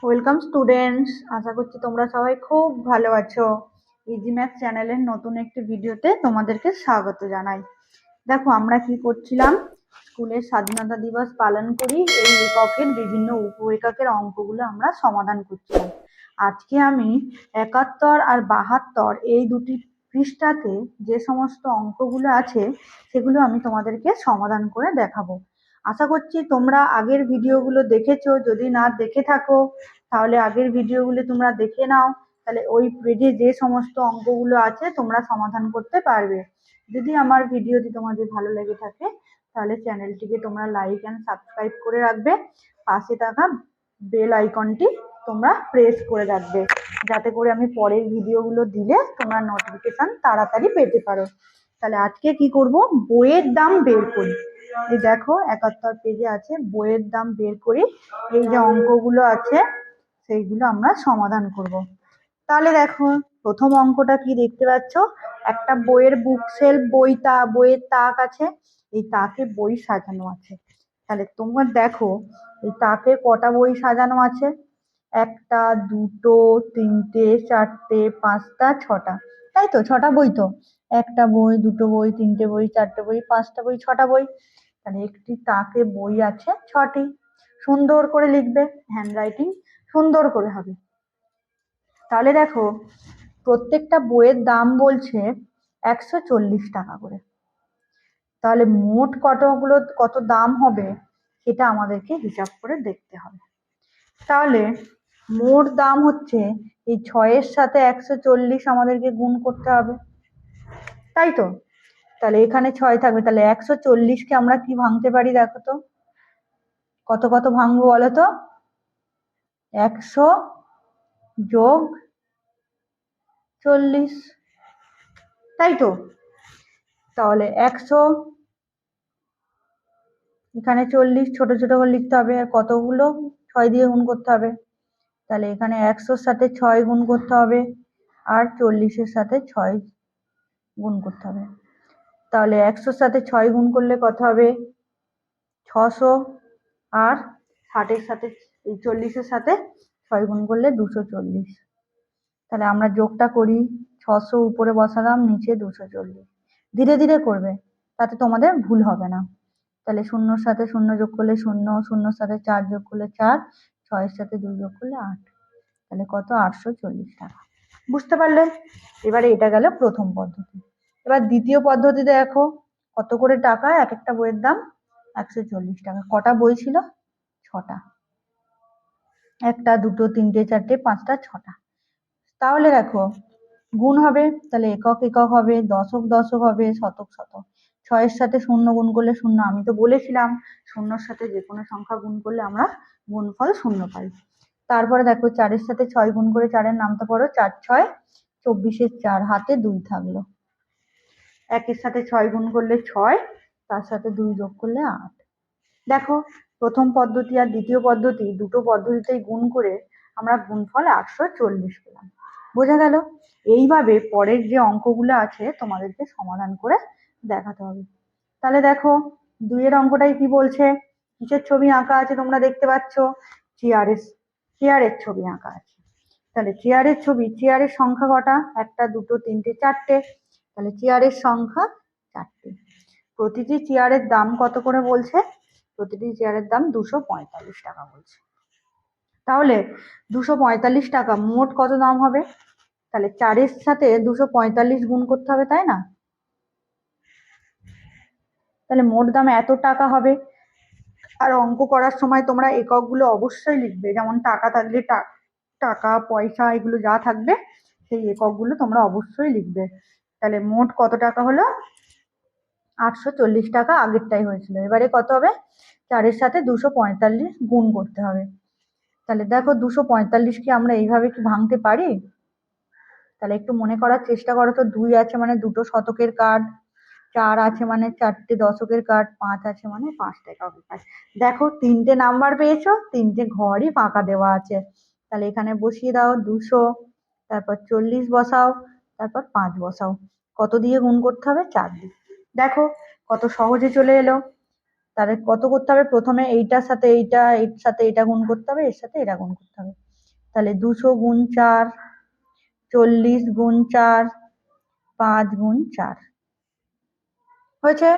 Welcome students, আশা করছি তোমরা সবাই খুব ভালো আছো। ইজি ম্যাথ চ্যানেলের নতুন একটি ভিডিওতে তোমাদেরকে স্বাগত জানাই। দেখো আমরা কি করছিলাম, স্কুলের স্বাধীনতা দিবস পালন করি এই এককের বিভিন্ন উপ এককের অঙ্কগুলো আমরা সমাধান করছিলাম। আজকে আমি 71 আর 72 এই দুটি পৃষ্ঠাতে যে সমস্ত অঙ্কগুলো আছে সেগুলো আমি তোমাদেরকে সমাধান করে দেখাবো। আশা করছি তোমরা আগের ভিডিওগুলো দেখেছো, যদি না দেখে থাকো তাহলে আগের ভিডিওগুলো তোমরা দেখে নাও, তাহলে ওই পেজে যে সমস্ত অঙ্কগুলো আছে তোমরা সমাধান করতে পারবে। যদি আমার ভিডিওটি তোমাদের ভালো লেগে থাকে তাহলে চ্যানেলটিকে তোমরা লাইক অ্যান্ড সাবস্ক্রাইব করে রাখবে, পাশে থাকা বেল আইকনটি তোমরা প্রেস করে রাখবে, যাতে করে আমি পরের ভিডিওগুলো দিলে তোমরা নোটিফিকেশন তাড়াতাড়ি পেতে পারো। তাহলে আজকে কি করব, বইয়ের দাম বের করি। এই দেখো 71 পেজে আছে বইয়ের দাম বের করি, এই যে অঙ্কগুলো আছে সেইগুলো আমরা সমাধান করব। তাহলে দেখো প্রথম অঙ্কটা কি দেখতে পাচ্ছ, একটা বইয়ের বুক সেলফ, বইয়ের তাক আছে, এই তাকে বই সাজানো আছে। তাহলে তোমরা দেখো এই তাকে কটা বই সাজানো আছে, একটা, দুটো, তিনটে, চারটে, পাঁচটা, ছটা, তাই তো? ছটা বই তো, একটা বই, দুটো বই, তিনটে বই, চারটে বই, পাঁচটা বই, ছটা বই। তাহলে একটি তাকে বই আছে ছটি। সুন্দর করে লিখবে, হ্যান্ডরাইটিং সুন্দর করে হবে। তাহলে দেখো প্রত্যেকটা বইয়ের দাম বলছে 140 টাকা করে। তাহলে মোট কত দাম হবে সেটা আমাদেরকে হিসাব করে দেখতে হবে। তাহলে মোট দাম হচ্ছে, এই 6-এর সাথে 140 আমাদেরকে গুণ করতে হবে, তাই তো? তাহলে এখানে 6 থাকবে, তাহলে 140কে আমরা কি ভাঙতে পারি দেখো তো, কত কত ভাঙবো বলো তো? 100 যোগ 40, তাই তো? তাহলে 100, এখানে 40 ছোট ছোট করে লিখতে হবে, আর কতগুলো 6 দিয়ে গুণ করতে হবে। তাহলে এখানে 100-র সাথে 6 গুণ করতে হবে, আর 40-এর সাথে 6 গুণ করতে হবে। তাহলে 100-র সাথে 6 গুণ করলে কত হবে? 600, আর 60-এর সাথে 40-এর সাথে 6 গুণ করলে 240। তাহলে আমরা যোগটা করি, 600 উপরে বসালাম, নিচে 240। ধীরে ধীরে করবে, তাতে তোমাদের ভুল হবে না। তাহলে 0-র সাথে 0 যোগ করলে 0, 0-র সাথে 4 যোগ করলে 4, 6-এর সাথে 2 যোগ করলে 8। তাহলে কত? 840 টাকা। বুঝতে পারলে? এবারে এটা গেল প্রথম পদ্ধতি। এবার দ্বিতীয় পদ্ধতিতে দেখো কত করে টাকা, এক একটা বইয়ের দাম 140 টাকা। কটা বই ছিল? 6টা। একটা, দুটো, তিনটে, চারটে, পাঁচটা, ছটা। তাহলে দেখো গুণ হবে, তাহলে একক একক হবে, দশক দশক হবে, শতক শতক। 6-এর সাথে 0 গুণ করলে 0, আমি তো বলেছিলাম 0-র সাথে যে কোনো সংখ্যা গুণ করলে আমরা গুণফল 0 পাই। তারপরে দেখো 4-এর সাথে 6 গুণ করে 4-এর নামটা পড়ো, 4 6 24-এর 4, হাতে 2 থাকলো। 1-এর সাথে 6 গুণ করলে 6, তার সাথে 2 যোগ করলে 8। দেখো প্রথম পদ্ধতি আর দ্বিতীয় পদ্ধতি, দুটো পদ্ধতিতেই গুণ করে আমরা গুণফল 840 পেলাম। বোঝা গেল? এইভাবে পরের যে অঙ্কগুলো আছে তোমাদেরকে সমাধান করে দেখাতে হবে। তাহলে দেখো 2-এর অঙ্কটাই কি বলছে, কিসের ছবি আঁকা আছে তোমরা দেখতে পাচ্ছ? চেয়ারের ছবি আঁকা আছে। তাহলে চেয়ারের ছবি, চেয়ারের সংখ্যা কটা? একটা, দুটো, তিনটে, চারটে। তাহলে চেয়ারের সংখ্যা 4টে। প্রতিটি চেয়ারের দাম কত করে বলছে? প্রতিটি চেয়ারের দাম 245 টাকা বলছে। তাহলে 245 টাকা মোট কত দাম হবে? তাহলে 4-এর সাথে 245 গুণ করতে হবে, তাই না? তাহলে মোট দাম এত টাকা হবে। আর অঙ্ক করার সময় তোমরা এককগুলো অবশ্যই লিখবে, যেমন টাকা থাকলে টাকা, পয়সা, এগুলো যা থাকবে সেই এককগুলো তোমরা অবশ্যই লিখবে। তাহলে মোট কত টাকা হলো? 840 টাকা আগেরটাই হয়েছিল। এবারে কত হবে? 4-এর সাথে 245 গুণ করতে হবে। তাহলে দেখো 245 কি আমরা এইভাবে কি ভাঙতে পারি? তাহলে একটু মনে করার চেষ্টা করো তো। 2 আছে মানে দুটো শতকের কার্ড, 4 আছে মানে 4টে দশকের কার্ড, 5 আছে মানে 5টা এককের কার্ড। দেখো 3টে নাম্বার পেয়েছো, 3টে ঘরই ফাঁকা দেওয়া আছে। তাহলে এখানে বসিয়ে দাও 200, তারপর 40 বসাও, তারপর 5 বসাও। কত দিয়ে গুণ করতে হবে? 4 দিয়ে। দেখো কত সহজে চলে এলো। তাহলে কত করতে হবে? প্রথমে এইটার সাথে এইটা, এর সাথে এটা গুণ করতে হবে, এর সাথে এটা গুণ করতে হবে। তাহলে 200 গুণ 4, 40 গুণ 4, 5 গুণ 4 হয়েছে।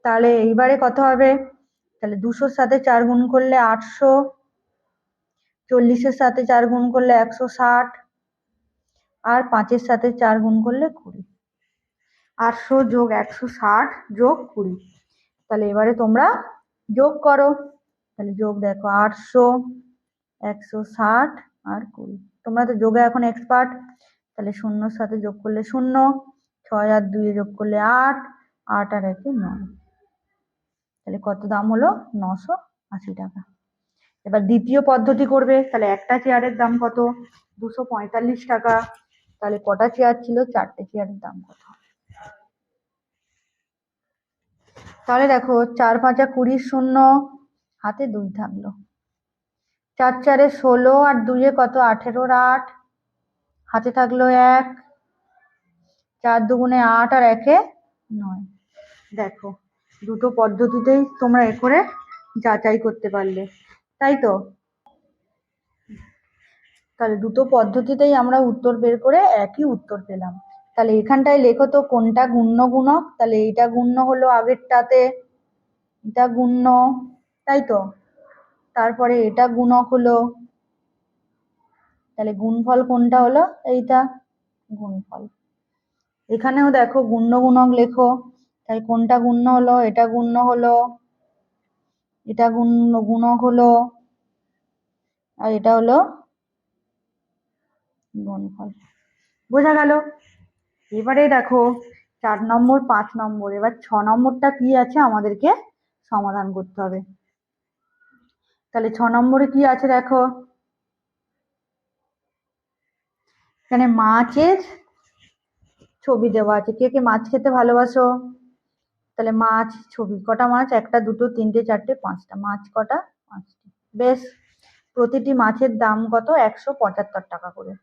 তাহলে এইবারে কত হবে? তাহলে 200-র সাথে 4 গুণ করলে 800, 40-এর সাথে 4 গুণ করলে 160, আর 5-এর সাথে 4 গুণ করলে 20। 800 যোগ 160 যোগ 20। তাহলে এবারে তোমরা যোগ করো। তাহলে যোগ দেখো 800, 160 আর 20। তোমরা তো যোগে এখন এক্সপার্ট। তাহলে শূন্যর সাথে যোগ করলে 0, 6 আর 2 যোগ করলে 8, 8 আর 1 9। তাহলে কত দাম হলো? 980 টাকা। এবার দ্বিতীয় পদ্ধতি করবে। তাহলে একটা চেয়ারের দাম কত? 245 টাকা। তাহলে কটা চেয়ার ছিল? 4টে চেয়ারের দাম কত? তাহলে দেখো 4 5 20, 0 হাতে 2 থাকলো। 4 4 16 আর 2 কত? 18 8 হাতে থাকলো 1। 4 2 8 আর 1 9। দেখো দুটো পদ্ধতিতেই তোমরা এ করে যাচাই করতে পারলে, তাই তো? তাহলে দুটো পদ্ধতিতেই আমরা উত্তর বের করে একই উত্তর পেলাম। তাহলে এখানটায় লেখো তো কোনটা গুণ্য গুণক। তাহলে এইটা গুণ্য হলো আগেরটাতে, এটা গুণ্য, তাই তো? তারপরে এটা গুণক হলো, তাহলে গুণফল কোনটা হলো? এইটা গুণফল। এখানেও দেখো গুণ্য গুণক লেখো। তাই কোনটা গুণ্য হলো? এটা গুণ্য হলো, এটা গুণক হলো, আর এটা হলো গুণফল। বোঝা গেল? এবারে দেখো 4 নম্বর 5 নম্বর, এবার 6 নম্বরটা কি আছে আমাদেরকে সমাধান করতে হবে। তাহলে 6 নম্বরে কি আছে দেখো, এখানে মাছের ছবি দেওয়া আছে। কে কে মাছ খেতে ভালোবাসো? তাহলে মাছ ছবি, কটা মাছ? 1টা 2টো 3টে 4টে 5টা। মাছ কটা? 5টি। বেশ, প্রতিটি মাছের দাম কত? 175 টাকা করে।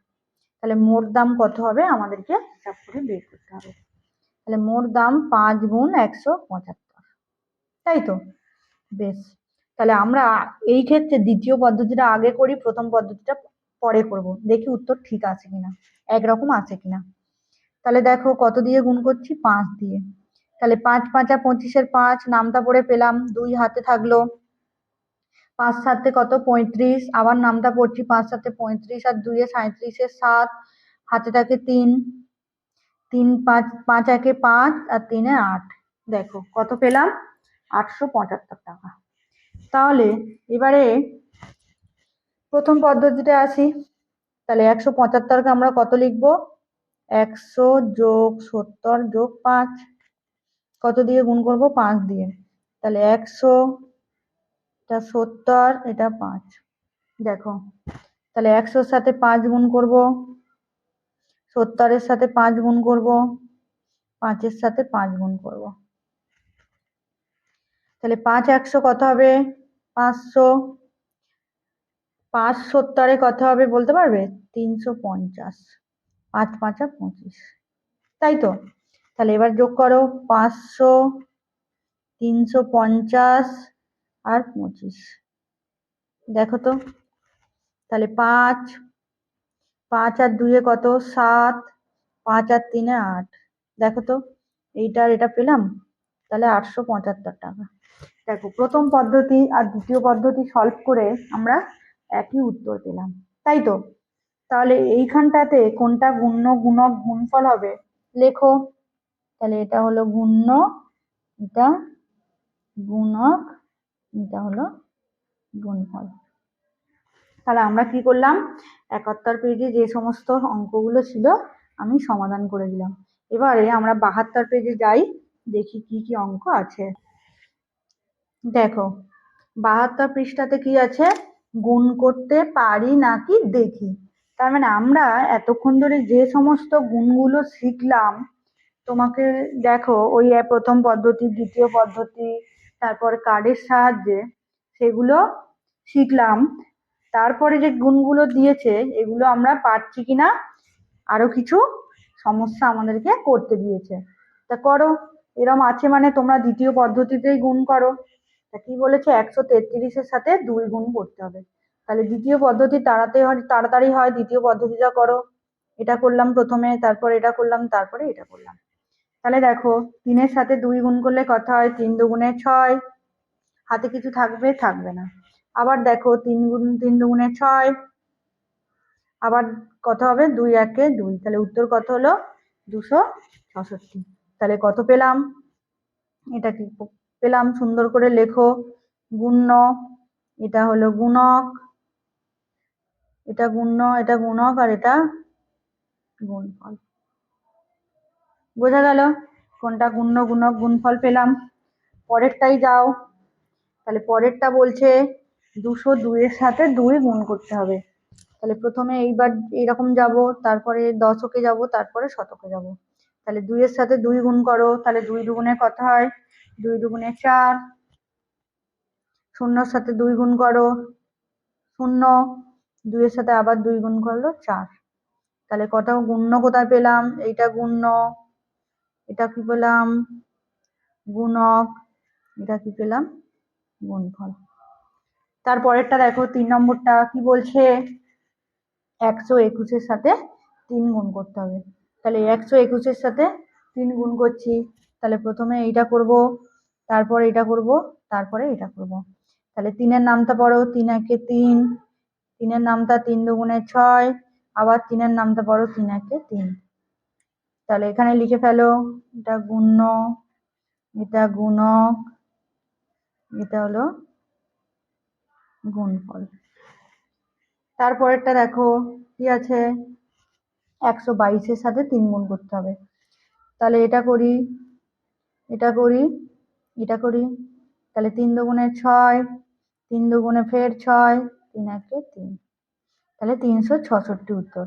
তাহলে মোট দাম কত হবে আমাদেরকে হিসাব করে বের করতে হবে। তাহলে মোট দাম 5 গুণ 175, তাই তো? বেশ, তাহলে আমরা এই ক্ষেত্রে দ্বিতীয় পদ্ধতিটা আগে করি, প্রথম পদ্ধতিটা পরে করব। দেখি উত্তর ঠিক আছে কিনা, একরকম আছে কিনা। তাহলে দেখো কত দিয়ে গুণ করছি? 5 দিয়ে। তাহলে 5 5 25-এর 5 নামটা পড়ে পেলাম, 2 হাতে থাকলো। 5 7 কত? 35। আবার নামটা পড়ছি, 5 7 35 আর 2 37-এর 7 হাতে থাকে 3। 3 5 5 1 5 আর 3 8। দেখো কত পেলাম? 875 টাকা। তাহলে এবারে প্রথম পদ্ধতিতে আসি। তাহলে 175কে আমরা কত লিখবো? 100 যোগ 70 যোগ 5। কত দিয়ে গুণ করব? 5 দিয়ে। তাহলে 100, এটা 70, এটা 5। দেখো তাহলে 100-র সাথে 5 গুণ করব, 70-এর সাথে 5 গুণ করব, 5-এর সাথে 5 গুণ করব। তাহলে 5 100 কত হবে? 500। 5 70-এ কত হবে বলতে পারবে? 350। 5 5 25, তাই তো? তাহলে এবার যোগ করো 500, 350 আর 25। দেখো তো, তাহলে 5 5 আর 2 কত? 7, 5 আর 3 8। দেখো তো, এইটা আর এটা পেলাম, তাহলে 875 টাকা। দেখো প্রথম পদ্ধতি আর দ্বিতীয় পদ্ধতি সলভ করে আমরা একই উত্তর পেলাম, তাই তো? তাহলে এইখানটাতে কোনটা গুণ্য গুণক গুণফল হবে লেখো। তাহলে এটা হলো গুণ্য, এটা গুণক, এটা হলো গুণফল। তাহলে আমরা কি করলাম? 71 পেজে যে সমস্ত অঙ্কগুলো ছিল আমি সমাধান করে দিলাম। এবারে আমরা 72 পেজে যাই, দেখি কি কি অঙ্ক আছে। দেখো 72 পৃষ্ঠাতে কি আছে? গুণ করতে পারি নাকি দেখি। তার মানে আমরা এতক্ষণ ধরে যে সমস্ত গুণগুলো শিখলাম, তোমাকে দেখো ওই প্রথম পদ্ধতি, দ্বিতীয় পদ্ধতি, তারপর কার্ডের সাহায্যে সেগুলো শিখলাম। তারপরে যে গুণগুলো দিয়েছে এগুলো আমরা পারছি কিনা, আরো কিছু সমস্যা আমাদেরকে করতে দিয়েছে। তা করো, এরম আছে মানে তোমরা দ্বিতীয় পদ্ধতিতেই গুণ করো। তা কি বলেছে? 133-এর সাথে 2 গুণ করতে হবে। তাহলে দ্বিতীয় পদ্ধতি তাড়াতাড়ি হয়, দ্বিতীয় পদ্ধতিটা করো। এটা করলাম প্রথমে, তারপর এটা করলাম, তারপরে এটা করলাম। তাহলে দেখো 3-এর সাথে 2 গুণ করলে কত হয়? 3 দুগুণে 6। হাতে কিছু থাকবে? থাকবে না। আবার দেখো 3 দুগুণে 6, আবার কত হবে? 2 একে 2। তাহলে উত্তর কত হলো? 266। তাহলে কত পেলাম? এটা কি পেলাম? সুন্দর করে লেখো। গুণ্য, এটা হলো গুণক, এটা গুণ্য, এটা গুণক, আর এটা গুণফল। বোঝা গেল কোনটা গুণ্য, গুণক, গুণফল পেলাম। পরেরটাই যাও। তাহলে পরেরটা বলছে 202 এর সাথে 2 গুণ করতে হবে। তাহলে প্রথমে এইবার এইরকম যাব, তারপরে দশকে যাব, তারপরে শতকে যাব। তাহলে 2 এর সাথে 2 গুণ করো। তাহলে 2 দুগুণে কত হয়? 2 দুগুণে 4। শূন্যর সাথে 2 গুণ করো, 0। 2 এর সাথে আবার 2 গুণ করলো 4। তাহলে কত গুণ্য কোথায় পেলাম? এইটা গুণ্য, এটা কি পেলাম? গুণক, এটা কি পেলাম? গুণফল। তারপরেরটা দেখো 3 নম্বরটা কি বলছে? 121 এর সাথে 3 গুণ করতে হবে। তাহলে 121 এর সাথে 3 গুণ করছি। তাহলে প্রথমে এইটা করব, তারপরে এটা করব, তারপরে এটা করব। তাহলে 3-এর নামটা পড়ো। 3 একে 3, 3-এর নামটা 3 দুগুণে 6, আবার 3-এর নামটা পড়ো 3 একে 3। তাহলে এখানে লিখে ফেলো, এটা গুণ্য, এটা গুণক, এটা হলো গুণফল। তারপরেরটা দেখো কি আছে? 122 এর সাথে 3 গুণ করতে হবে। তাহলে এটা করি, এটা করি, এটা করি। তাহলে 3 দুগুণে 6, 3 দুগুণে ফের 6, 3 একে 3। তাহলে 366 উত্তর।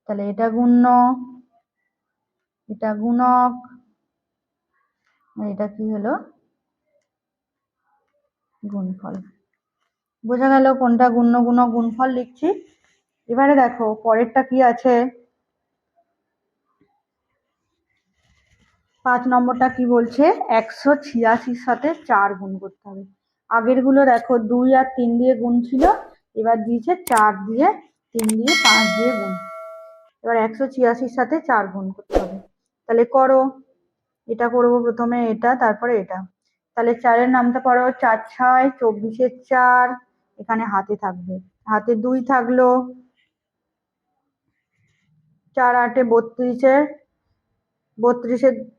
তাহলে এটা গুণ্য, এটা গুণক, এটা কি হলো? গুণফল। বোঝা গেল কোনটা গুণ্য, গুণক, গুণফল লিখছি। এবারে দেখো পরেরটা কি আছে? 5 নম্বরটা কি বলছে? 186 সাথে 4 গুণ করতে হবে। আগের গুলো দেখো 2 আর 3 দিয়ে গুণ ছিল, এবার দিয়েছে 4 দিয়ে, 3 দিয়ে, 5 দিয়ে গুণ। এবার 186 সাথে 4 গুণ করতে হবে। তাহলে করো, এটা করব প্রথমে, এটা, তারপরে এটা। তাহলে 4-এর নামটা পড়ো। 4 6 24-এর 4, এখানে হাতে থাকবে, হাতে 2 থাকলো। 4 8 32-এর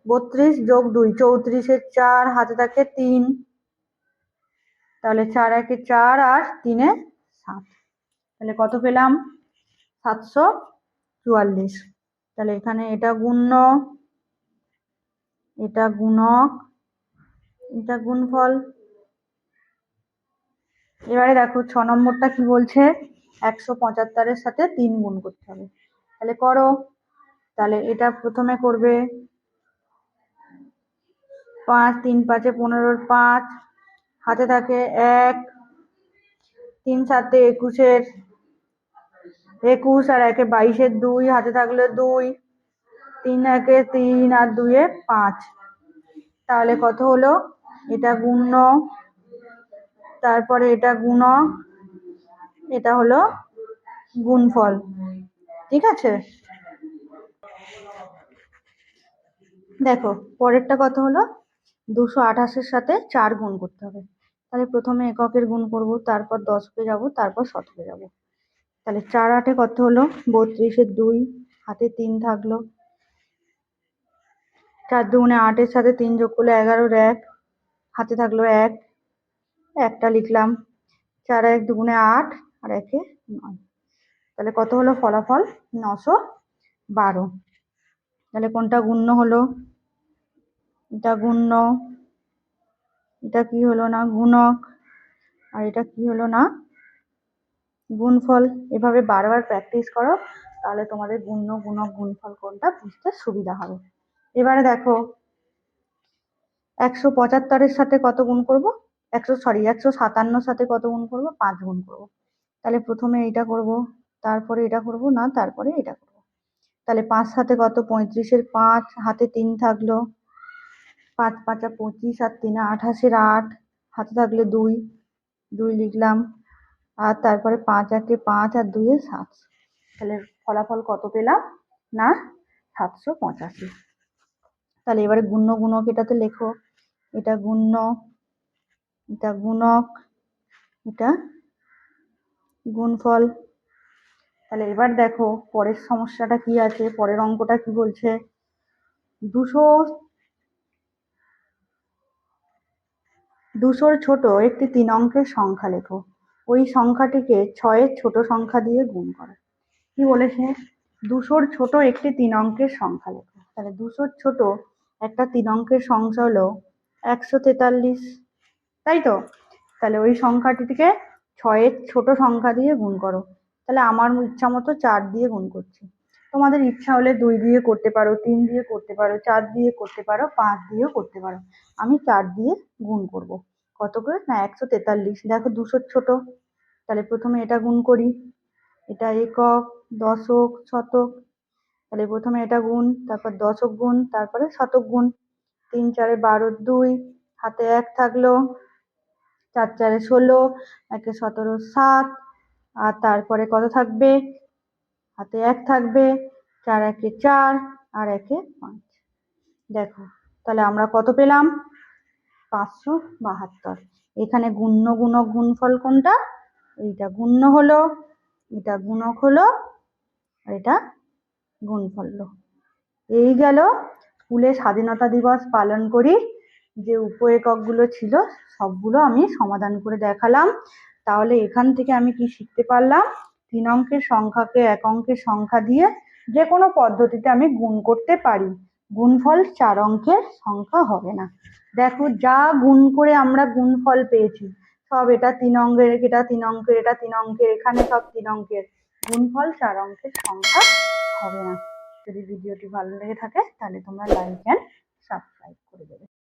32 যোগ 2 34-এর 4, হাতে থাকে 3। তাহলে 4 একে 4 আর 3-এ 7। তাহলে কত পেলাম? 744। তাহলে এখানে এটা গুণ্য, এটা গুণক, এটা গুণফল। এবারে দেখো 6 নম্বরটা কি বলছে? 175-এর সাথে 3 গুণ করতে হবে। তাহলে করো। তাহলে এটা প্রথমে করবে 5 3 5 15-এর 5, হাতে থাকে 1। 3 7 21-এর 21, আর 1 22-এর 2, হাতে থাকলে 2। 3 একে 3 আর 2 এ 5। তাহলে কত হলো? এটা গুণ্য, তারপরে এটা গুণক, এটা হলো গুণফল। ঠিক আছে? দেখো পরেরটা কত হলো? 228-এর সাথে 4 গুণ করতে হবে। তাহলে প্রথমে এককের গুণ করব, তারপর দশকে যাব, তারপর শতকে যাব। তাহলে 4 8 কত হলো? 32-এর 2, হাতে 3 থাকলো। 4 দুগুণে 8-এর সাথে 3 যোগ করলে 11-এর 1, হাতে থাকলো 1, একটা লিখলাম। 4 1 দুগুণে 8, আর 1 এ 9। তাহলে কত হলো ফলাফল? 912। তাহলে কোনটা গুণ্য হলো? এটা গুণ্য, এটা কি হলো না? গুণক, আর এটা কি হলো না? গুণফল। এভাবে বারবার প্র্যাকটিস করো, তাহলে তোমাদের গুণ্য, গুণক, গুণফল কোনটা বুঝতে সুবিধা হবে। এবারে দেখো 175-এর সাথে কত গুণ করব? 157-এর সাথে কত গুণ করব? 5 গুণ করব। তাহলে প্রথমে এটা করব, তারপরে এটা করব না, তারপরে এটা করব। তাহলে 5 সাথে কত? 35-এর 5, হাতে 3 থাকলো। 5 5 25, আর 3 28-এর 8, হাতে থাকলে 2, 2 লিখলাম। আর তারপরে 5 8 5 আর 2 7। তাহলে ফলাফল কত পেলাম না 785। তাহলে এবারে গুণ্য গুণক এটাতে লেখো, এটা গুণ্য, এটা গুণক, এটা গুণফল। তাহলে এবার দেখো পরের সমস্যাটা কি আছে, পরের অঙ্কটা কি বলছে, 200 ছোট একটি 3 অঙ্কের সংখ্যা লেখো, ওই সংখ্যাটিকে 6 ছোট সংখ্যা দিয়ে গুণ করো। কি বলেছে, 200 ছোট একটি 3 অঙ্কের সংখ্যা লেখো। তাহলে 200 ছোট একটা 3 অঙ্কের সংখ্যা হলো 143, তাই তো। তাহলে ওই সংখ্যাটিকে 6 ছোট সংখ্যা দিয়ে গুণ করো। তাহলে আমার ইচ্ছা মতো 4 দিয়ে গুণ করছি, তোমাদের ইচ্ছা হলে 2 দিয়ে করতে পারো, 3 দিয়ে করতে পারো, 4 দিয়ে করতে পারো, 5 দিয়েও করতে পারো। আমি 4 দিয়ে গুণ করব। কত করে না 143। দেখো 200 ছোট, তাহলে প্রথমে এটা গুণ করি, এটা একক, দশক, শতক। তাহলে প্রথমে এটা গুণ, তারপর দশক গুণ, তারপরে শতক গুণ। 3 4 12, 2 হাতে 1 থাকলো, 4 4 16, 1 17 7, আর তারপরে কত থাকবে, হাতে 1 থাকবে, 4 1 4 আর 1 5। দেখো তাহলে আমরা কত পেলাম 572। এখানে গুণ্য গুণক গুণফল কোনটা, এইটা গুণ্য হলো, এটা গুণক হলো, আর এটা গুণফল হলো। এই গেল স্কুলে স্বাধীনতা দিবস পালন করি যে উপ এককগুলো ছিল সবগুলো আমি সমাধান করে দেখালাম। তাহলে এখান থেকে আমি কি শিখতে পারলাম, 3 অঙ্কের সংখ্যাকে 1 অঙ্কের সংখ্যা দিয়ে যে কোনো পদ্ধতিতে আমি গুণ করতে পারি, গুণফল 4 অঙ্কের সংখ্যা হবে না। দেখো যা গুণ করে আমরা গুণফল পেয়েছি সব এটা 3 অঙ্কের, এটা 3 অঙ্কের, এটা 3 অঙ্কের, এখানে সব 3 অঙ্কের, গুণফল 4 অঙ্কের সংখ্যা হবে না। যদি ভিডিওটি ভালো লেগে থাকে তাহলে তোমরা লাইক এন্ড সাবস্ক্রাইব করে দেবে।